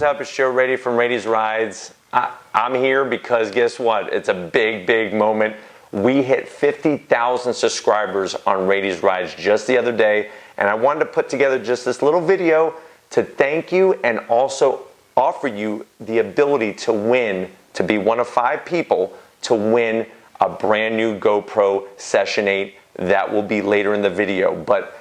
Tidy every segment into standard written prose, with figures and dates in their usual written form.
what's up? It's Joe Raiti from Raitis Rides. I'm here because guess what? It's a big, big moment. We hit 50,000 subscribers on Raitis Rides just the other day, and I wanted to put together just this little video to thank you and also offer you the ability to win, to be one of 5 people to win a brand new GoPro Session 8 that will be later in the video. But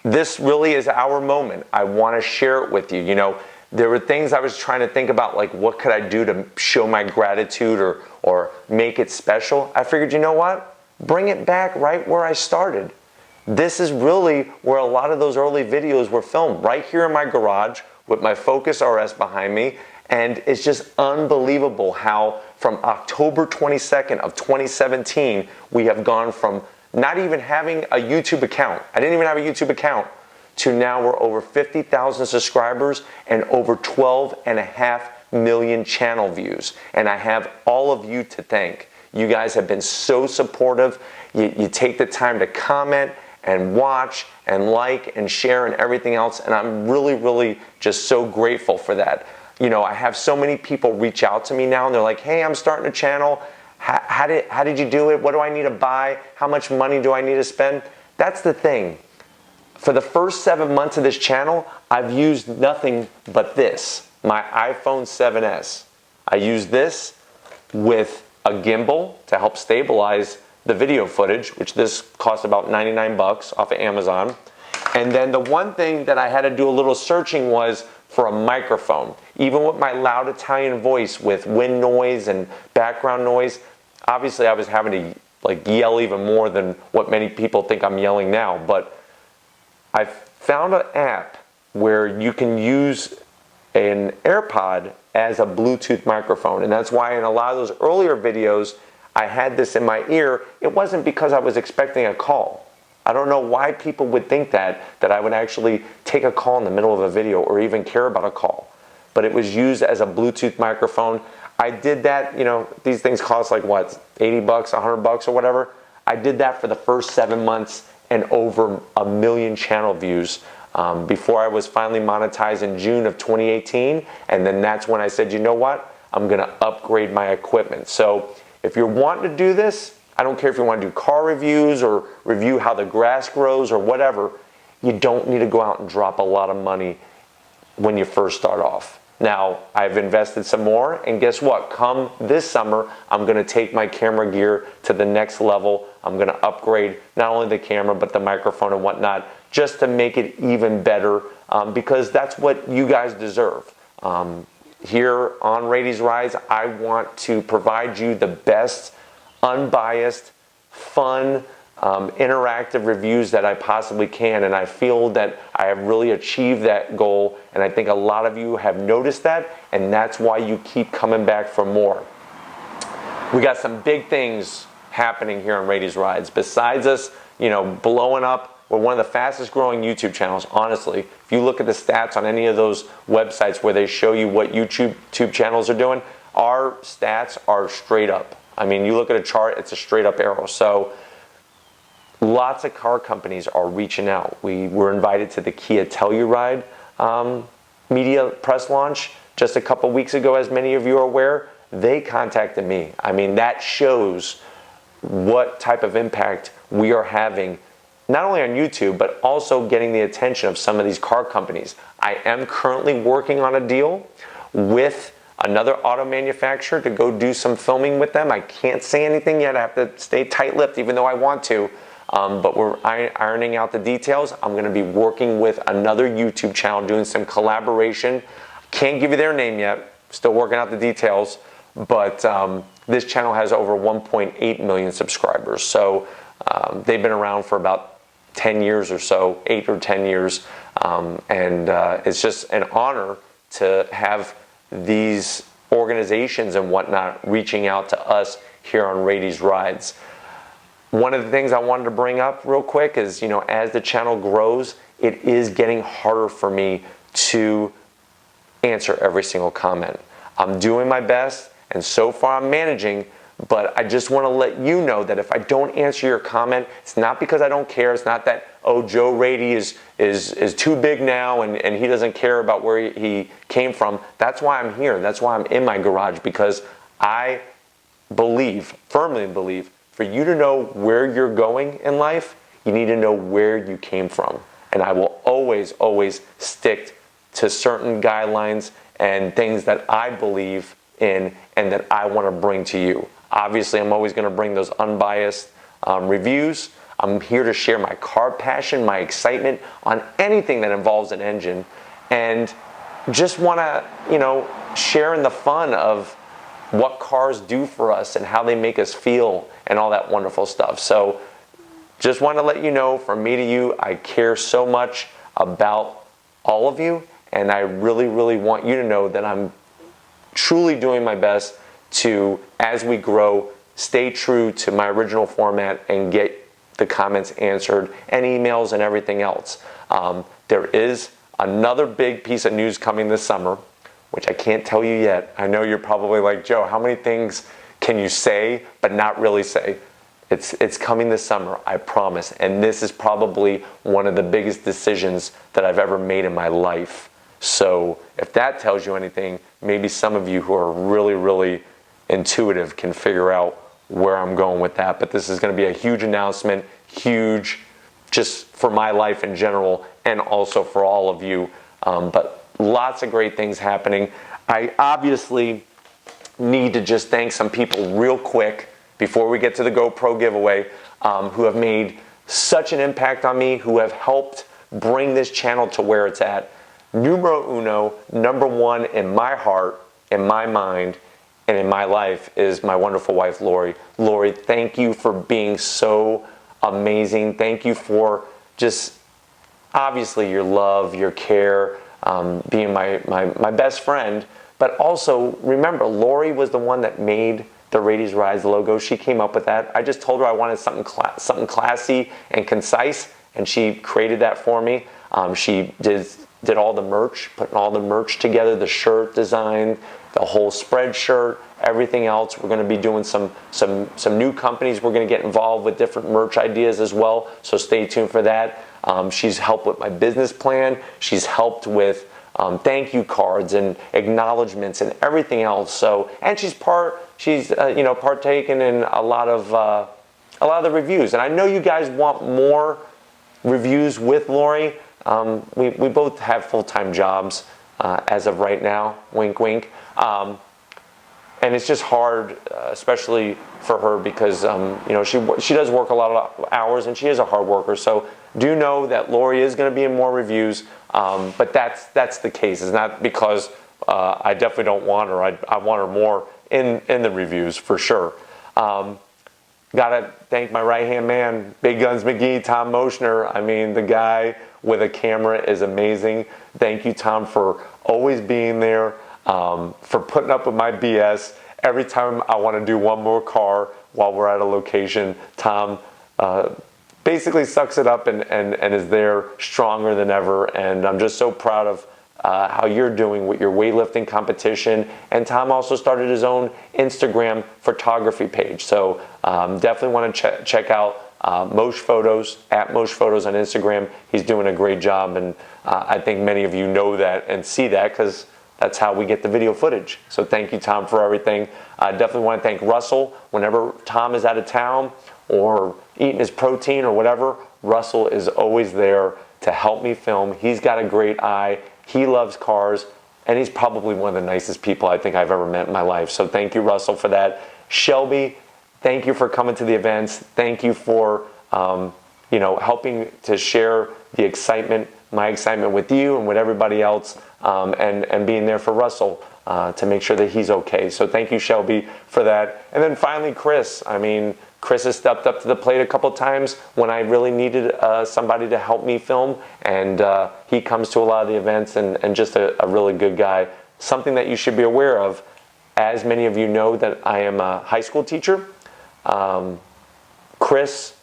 this really is our moment. I want to share it with you. You know, there were things I was trying to think about, like what could I do to show my gratitude or make it special. I figured, you know what? Bring it back right where I started. This is really where a lot of those early videos were filmed, right here in my garage with my Focus RS behind me. And it's just unbelievable how from October 22nd of 2017, we have gone from not even having a YouTube account. I didn't even have a YouTube account. To now we're over 50,000 subscribers and over 12.5 million channel views. And I have all of you to thank. You guys have been so supportive. You take the time to comment and watch and like and share and everything else. And I'm really, really just so grateful for that. You know, I have so many people reach out to me now and they're like, hey, I'm starting a channel. How did you do it? What do I need to buy? How much money do I need to spend? That's the thing. For the first 7 months of this channel, I've used nothing but this, my iPhone 7S. I use this with a gimbal to help stabilize the video footage, which this cost about 99 bucks off of Amazon. And then the one thing that I had to do a little searching was for a microphone. Even with my loud Italian voice with wind noise and background noise, obviously I was having to like yell even more than what many people think I'm yelling now. But I found an app where you can use an AirPod as a Bluetooth microphone. And that's why in a lot of those earlier videos, I had this in my ear. It wasn't because I was expecting a call. I don't know why people would think that I would actually take a call in the middle of a video or even care about a call. But it was used as a Bluetooth microphone. I did that, you know, these things cost like what, 80 bucks, 100 bucks or whatever. I did that for the first 7 months and over 1 million channel views before I was finally monetized in June of 2018. And then that's when I said, you know what? I'm gonna upgrade my equipment. So if you're wanting to do this, I don't care if you want to do car reviews or review how the grass grows or whatever, you don't need to go out and drop a lot of money when you first start off. Now, I've invested some more, and guess what? Come this summer, I'm going to take my camera gear to the next level. I'm going to upgrade not only the camera, but the microphone and whatnot, just to make it even better, because that's what you guys deserve. Here on Raitis Rides, I want to provide you the best unbiased, fun, interactive reviews that I possibly can, and I feel that I have really achieved that goal, and I think a lot of you have noticed that, and that's why you keep coming back for more. We got some big things happening here on Raitis Rides. Besides us, you know, blowing up, we're one of the fastest growing YouTube channels, honestly. If you look at the stats on any of those websites where they show you what YouTube channels are doing, our stats are straight up. I mean, you look at a chart, it's a straight up arrow. So lots of car companies are reaching out. We were invited to the Kia Telluride media press launch just a couple weeks ago, as many of you are aware. They contacted me. I mean, that shows what type of impact we are having, not only on YouTube, but also getting the attention of some of these car companies. I am currently working on a deal with another auto manufacturer to go do some filming with them. I can't say anything yet. I have to stay tight-lipped even though I want to. But we're ironing out the details. I'm going to be working with another YouTube channel doing some collaboration. Can't give you their name yet. Still working out the details. But this channel has over 1.8 million subscribers. So they've been around for about 10 years or so, 8 or 10 years. It's just an honor to have these organizations and whatnot reaching out to us here on Raitis Rides. One of the things I wanted to bring up real quick is, you know, as the channel grows, it is getting harder for me to answer every single comment. I'm doing my best, and so far I'm managing, But I just want to let you know that if I don't answer your comment, it's not because I don't care. It's not that, oh, Joe Raiti is too big now and he doesn't care about where he came from. That's why I'm here. That's why I'm in my garage, because I believe, firmly believe, for you to know where you're going in life, you need to know where you came from. And I will always, always stick to certain guidelines and things that I believe in and that I want to bring to you. Obviously, I'm always going to bring those unbiased reviews. I'm here to share my car passion, my excitement on anything that involves an engine, and just want to, share in the fun of what cars do for us and how they make us feel and all that wonderful stuff. So just want to let you know, from me to you, I care so much about all of you, and I really, really want you to know that I'm truly doing my best to, as we grow, stay true to my original format and get the comments answered and emails and everything else. There is another big piece of news coming this summer, which I can't tell you yet. I know you're probably like, Joe, how many things can you say but not really say? It's coming this summer, I promise. And this is probably one of the biggest decisions that I've ever made in my life. So if that tells you anything, maybe some of you who are really, really intuitive can figure out where I'm going with that. But this is going to be a huge announcement, huge just for my life in general and also for all of you. But lots of great things happening. I obviously need to just thank some people real quick before we get to the GoPro giveaway, who have made such an impact on me, who have helped bring this channel to where it's at. Numero uno, number one in my heart, in my mind, and in my life is my wonderful wife, Lori. Lori, thank you for being so amazing. Thank you for just, obviously, your love, your care, being my best friend. But also, remember, Lori was the one that made the raitisrides logo. She came up with that. I just told her I wanted something classy and concise, and she created that for me. She did all the merch, putting all the merch together, the shirt design, the whole spread shirt, everything else. We're going to be doing some new companies. We're going to get involved with different merch ideas as well, so stay tuned for that. She's helped with my business plan. She's helped with thank you cards and acknowledgments and everything else. So, and she's partaken in a lot of the reviews. And I know you guys want more reviews with Lori. We both have full-time jobs as of right now. Wink, wink. And it's just hard, especially for her, because she does work a lot of hours and she is a hard worker. So do know that Lori is going to be in more reviews, but that's the case. It's not because I definitely don't want her. I want her more in the reviews for sure. Gotta thank my right-hand man, Big Guns McGee, Tom Moschner. I mean, the guy with a camera is amazing. Thank you, Tom, for always being there, for putting up with my BS. Every time I want to do one more car while we're at a location, Tom basically sucks it up and is there stronger than ever. And I'm just so proud of how you're doing with your weightlifting competition. And Tom also started his own Instagram photography page. So definitely want to check out Mosh Photos, at Mosh Photos on Instagram. He's doing a great job, and I think many of you know that and see that because that's how we get the video footage. So thank you, Tom, for everything. I definitely want to thank Russell. Whenever Tom is out of town or eating his protein or whatever, Russell is always there to help me film. He's got a great eye. He loves cars, and he's probably one of the nicest people I think I've ever met in my life. So thank you, Russell, for that. Shelby, thank you for coming to the events. Thank you for helping to share the excitement, my excitement with you and with everybody else, and being there for Russell to make sure that he's okay. So thank you, Shelby, for that. And then finally, Chris. I mean, Chris has stepped up to the plate a couple times when I really needed somebody to help me film, and he comes to a lot of the events and just a really good guy. Something that you should be aware of, as many of you know that I am a high school teacher. Chris,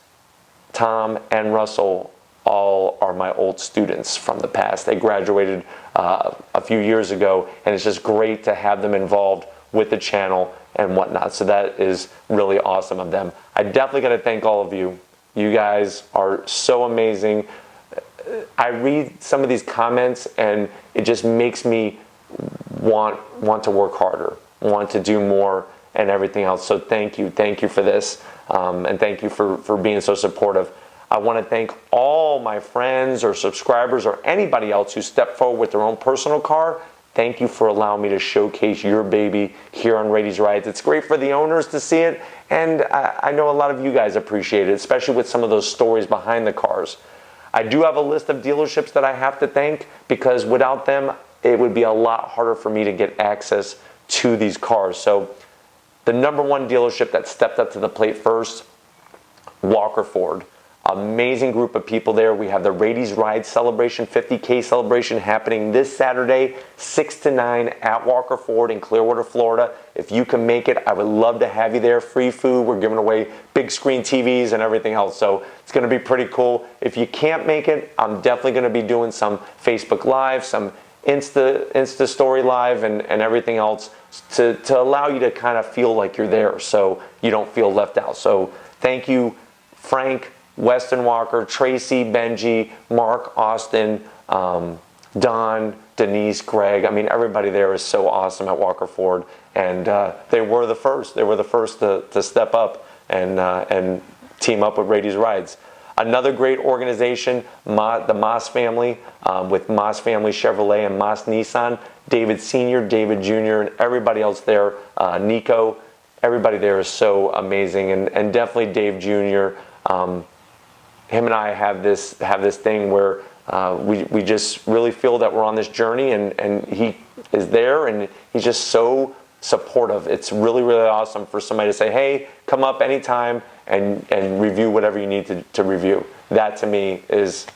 Tom, and Russell all are my old students from the past. They graduated a few years ago, and it's just great to have them involved with the channel and whatnot. So that is really awesome of them. I definitely got to thank all of you. You guys are so amazing. I read some of these comments and it just makes me want to work harder, want to do more and everything else. So thank you for this, and thank you for being so supportive. I want to thank all my friends or subscribers or anybody else who stepped forward with their own personal car. Thank you for allowing me to showcase your baby here on Raiti's Rides. It's great for the owners to see it, and I know a lot of you guys appreciate it, especially with some of those stories behind the cars. I do have a list of dealerships that I have to thank, because without them, it would be a lot harder for me to get access to these cars. So the number one dealership that stepped up to the plate first, Walker Ford. Amazing group of people there. We have the Raiti's Ride celebration, 50K celebration happening this Saturday, 6 to 9 at Walker Ford in Clearwater, Florida. If you can make it, I would love to have you there. Free food. We're giving away big screen TVs and everything else. So it's going to be pretty cool. If you can't make it, I'm definitely going to be doing some Facebook Live, some Insta Story Live and everything else to allow you to kind of feel like you're there, so you don't feel left out. So thank you, Frank, Weston Walker, Tracy, Benji, Mark, Austin, Don, Denise, Greg. I mean, everybody there is so awesome at Walker Ford, and they were the first. They were the first to step up and team up with Raiti's Rides. Another great organization, the Moss family, with Moss Family Chevrolet and Moss Nissan, David Sr., David Jr., and everybody else there, Nico. Everybody there is so amazing, and definitely Dave Jr. Him and I have this thing where we just really feel that we're on this journey, and he is there, and he's just so supportive. It's really, really awesome for somebody to say, hey, come up anytime and review whatever you need to review. That to me is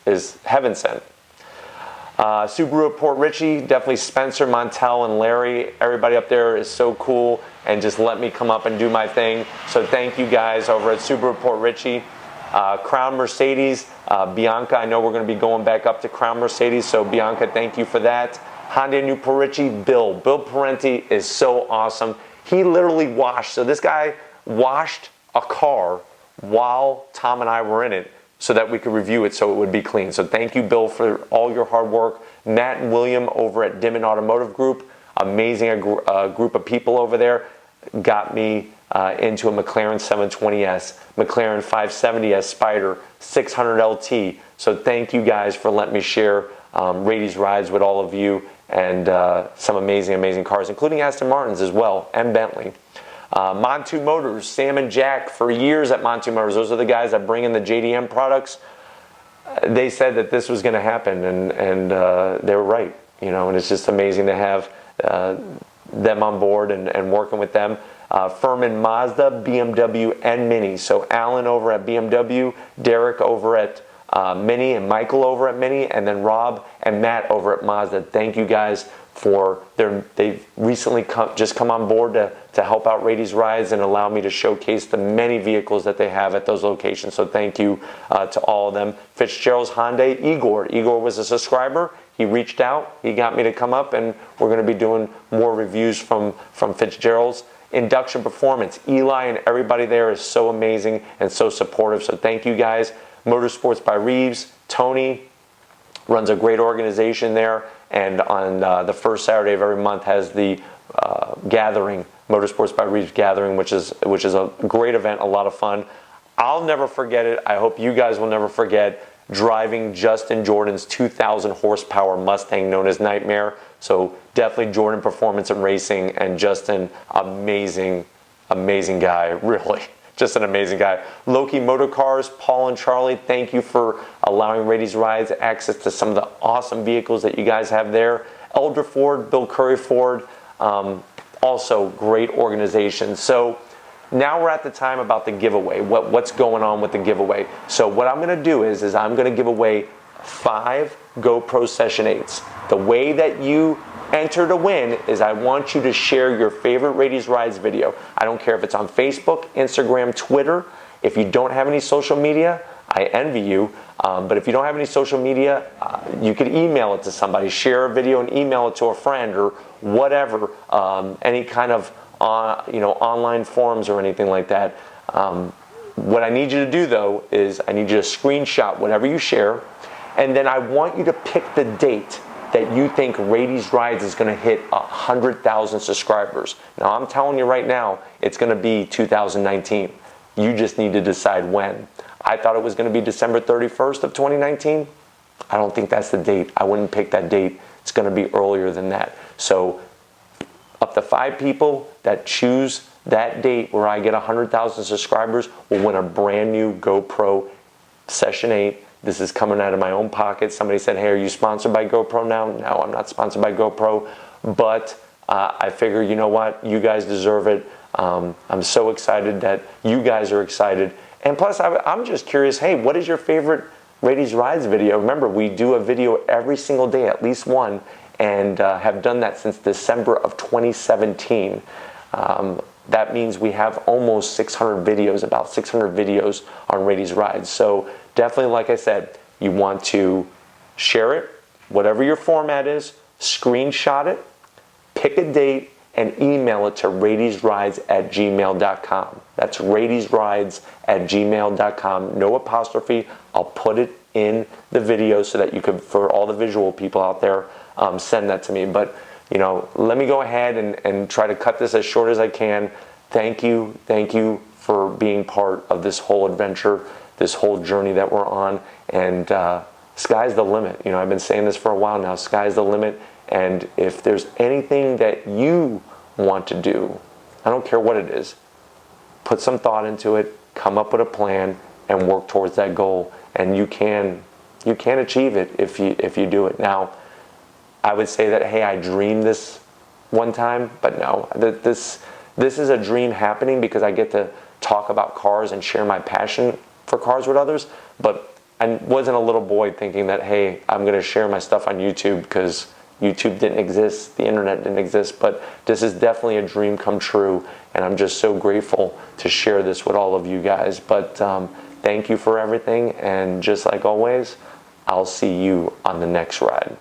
heaven sent. Subaru of Port Richey, definitely Spencer, Montel, and Larry. Everybody up there is so cool and just let me come up and do my thing. So thank you guys over at Subaru of Port Richey. Crown Mercedes, Bianca, I know we're going to be going back up to Crown Mercedes, so Bianca, thank you for that. Honda New Port Richey, Bill Parenti is so awesome. He literally washed, so this guy washed a car while Tom and I were in it so that we could review it so it would be clean. So thank you, Bill, for all your hard work. Matt and William over at Dimon Automotive Group, amazing group of people over there, got me into a McLaren 720S, McLaren 570S Spider, 600 LT. So thank you guys for letting me share Raiti's Rides with all of you, and some amazing cars, including Aston Martins as well, and Bentley. Montu Motors, Sam and Jack, for years at Montu Motors. Those are the guys that bring in the JDM products. They said that this was going to happen, and they were right. You know, and it's just amazing to have them on board and working with them. Furman Mazda, BMW, and Mini. So Alan over at BMW, Derek over at Mini, and Michael over at Mini, and then Rob and Matt over at Mazda. Thank you guys for they've recently just come on board to help out Raiti's Rides and allow me to showcase the many vehicles that they have at those locations. So thank you to all of them. Fitzgerald's Hyundai, Igor was a subscriber. He reached out, he got me to come up, and we're going to be doing more reviews from Fitzgerald's. Induction Performance, Eli and everybody there is so amazing and so supportive, so thank you guys. Motorsports by Reeves, Tony runs a great organization there, and on the first Saturday of every month has the gathering, Motorsports by Reeves gathering, which is a great event, a lot of fun. I'll never forget it. I hope you guys will never forget driving Justin Jordan's 2,000 horsepower Mustang known as Nightmare. So definitely Jordan Performance and Racing, and Justin, amazing guy, really. Just an amazing guy. Loki Motorcars, Paul and Charlie, thank you for allowing Raiti's Rides access to some of the awesome vehicles that you guys have there. Elder Ford, Bill Curry Ford, also great organization. So now we're at the time about the giveaway, what's going on with the giveaway. So what I'm going to do is I'm going to give away 5 GoPro Session 8s. The way that you enter to win is I want you to share your favorite Raiti's Rides video. I don't care if it's on Facebook, Instagram, Twitter. If you don't have any social media, I envy you. But if you don't have any social media, you could email it to somebody, share a video and email it to a friend or whatever, any kind of online forums or anything like that. What I need you to do though is I need you to screenshot whatever you share, and then I want you to pick the date that you think Raiti's Rides is going to hit 100,000 subscribers. Now I'm telling you right now, it's going to be 2019. You just need to decide when. I thought it was going to be December 31st of 2019. I don't think that's the date. I wouldn't pick that date. It's going to be earlier than that. So up to 5 people that choose that date where I get 100,000 subscribers will win a brand new GoPro Session 8. This is coming out of my own pocket. Somebody said, hey, are you sponsored by GoPro now? No, I'm not sponsored by GoPro, but I figure, you know what? You guys deserve it. I'm so excited that you guys are excited. And plus, I'm just curious, hey, what is your favorite Raiti's Rides video? Remember, we do a video every single day, at least one, and have done that since December of 2017. That means we have almost 600 videos, about 600 videos on Raiti's Rides. So definitely, like I said, you want to share it, whatever your format is, screenshot it, pick a date, and email it to raitisrides@gmail.com. That's raitisrides@gmail.com. No apostrophe. I'll put it in the video so that you could, for all the visual people out there, send that to me. But let me go ahead and try to cut this as short as I can. Thank you for being part of this whole adventure, this whole journey that we're on. And sky's the limit. I've been saying this for a while now. Sky's the limit. And if there's anything that you want to do, I don't care what it is, put some thought into it, come up with a plan, and work towards that goal. And you can achieve it if you do it. Now, I would say that, hey, I dreamed this one time, but no, this is a dream happening because I get to talk about cars and share my passion for cars with others. But I wasn't a little boy thinking that, hey, I'm going to share my stuff on YouTube because YouTube didn't exist, the internet didn't exist. But this is definitely a dream come true, and I'm just so grateful to share this with all of you guys. But thank you for everything, and just like always, I'll see you on the next ride.